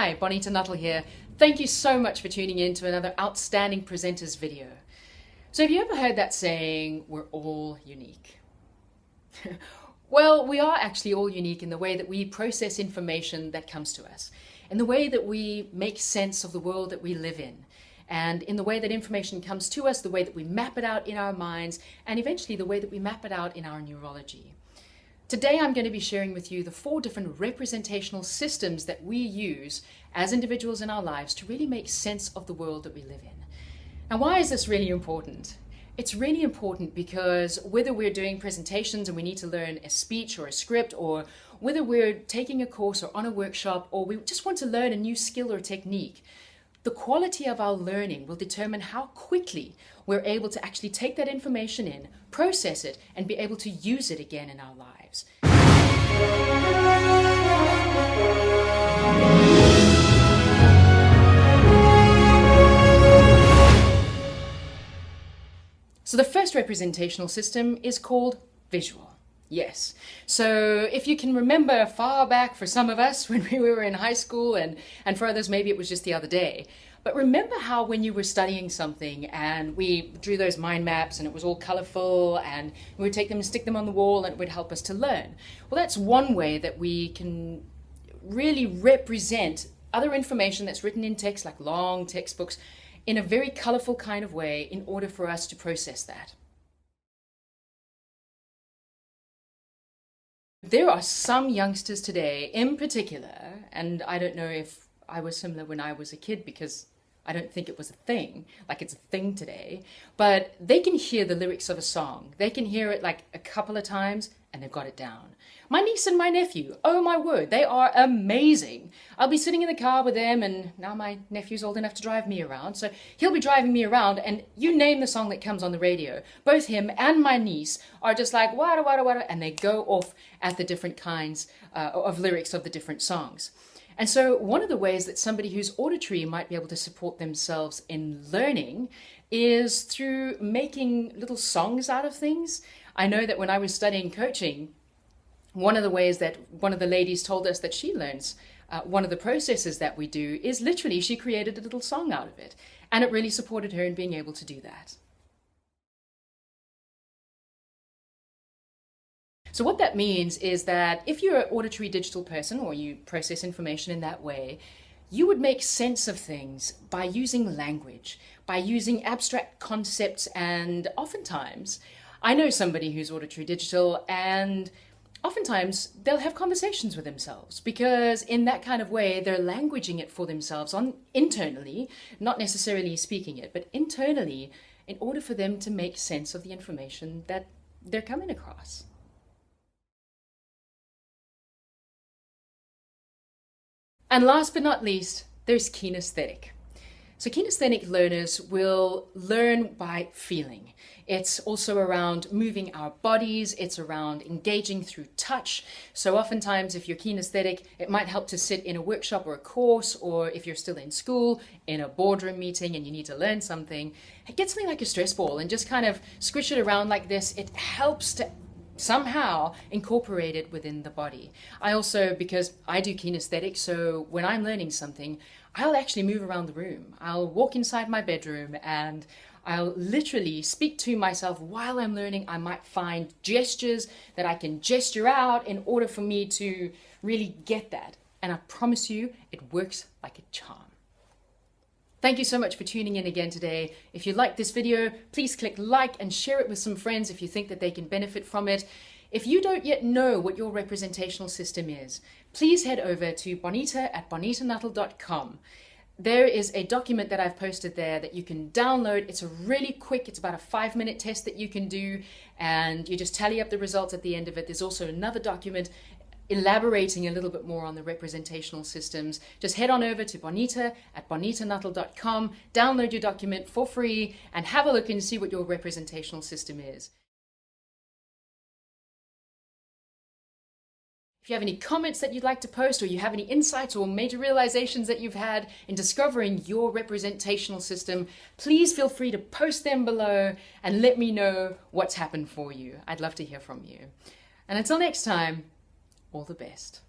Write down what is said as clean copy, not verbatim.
Hi, Bonita Nuttall here. Thank you so much for tuning in to another outstanding presenters video. So have you ever heard that saying, we're all unique? Well, we are actually all unique in the way that we process information that comes to us, in the way that we make sense of the world that we live in, and in the way that information comes to us, the way that we map it out in our minds, and eventually the way that we map it out in our neurology. Today I'm going to be sharing with you the 4 different representational systems that we use as individuals in our lives to really make sense of the world that we live in. Now, why is this really important? It's really important because whether we're doing presentations and we need to learn a speech or a script, or whether we're taking a course or on a workshop, or we just want to learn a new skill or technique, the quality of our learning will determine how quickly we're able to actually take that information in, process it, and be able to use it again in our lives. So the first representational system is called visual. Yes. So if you can remember far back for some of us when we were in high school, and for others maybe it was just the other day, but remember how when you were studying something and we drew those mind maps and it was all colorful and we would take them and stick them on the wall and it would help us to learn. Well, that's one way that we can really represent other information that's written in text, like long textbooks, in a very colorful kind of way in order for us to process that. There are some youngsters today in particular, and I don't know if I was similar when I was a kid because I don't think it was a thing, like it's a thing today, but they can hear the lyrics of a song. They can hear it like a couple of times and they've got it down. My niece and my nephew, oh my word, they are amazing. I'll be sitting in the car with them, and now my nephew's old enough to drive me around, so he'll be driving me around, and you name the song that comes on the radio. Both him and my niece are just like, wada, wada, wada, and they go off at the different kinds of lyrics of the different songs. And so one of the ways that somebody who's auditory might be able to support themselves in learning is through making little songs out of things. I know that when I was studying coaching, one of the ways that one of the ladies told us that she learns, one of the processes that we do is literally she created a little song out of it. And it really supported her in being able to do that. So what that means is that if you're an auditory digital person or you process information in that way, you would make sense of things by using language, by using abstract concepts, and oftentimes, I know somebody who's auditory digital, and oftentimes they'll have conversations with themselves because in that kind of way they're languaging it for themselves internally, not necessarily speaking it, but internally, in order for them to make sense of the information that they're coming across. And last but not least, there's kinesthetic. So kinesthetic learners will learn by feeling. It's also around moving our bodies. It's around engaging through touch. So oftentimes if you're kinesthetic, it might help to sit in a workshop or a course, or if you're still in school, in a boardroom meeting and you need to learn something, get something like a stress ball and just kind of squish it around like this. It helps to somehow incorporate it within the body. I also, because I do kinesthetic, so when I'm learning something, I'll actually move around the room. I'll walk inside my bedroom and I'll literally speak to myself while I'm learning. I might find gestures that I can gesture out in order for me to really get that. And I promise you, it works like a charm. Thank you so much for tuning in again today. If you liked this video, please click like and share it with some friends if you think that they can benefit from it. If you don't yet know what your representational system is, please head over to bonita@bonitanuttall.com. There is a document that I've posted there that you can download. It's a really quick, it's about a 5-minute test that you can do, and you just tally up the results at the end of it. There's also another document elaborating a little bit more on the representational systems. Just head on over to bonita@bonitanuttall.com, download your document for free, and have a look and see what your representational system is. If you have any comments that you'd like to post, or you have any insights or major realizations that you've had in discovering your representational system, please feel free to post them below and let me know what's happened for you. I'd love to hear from you. And until next time, all the best.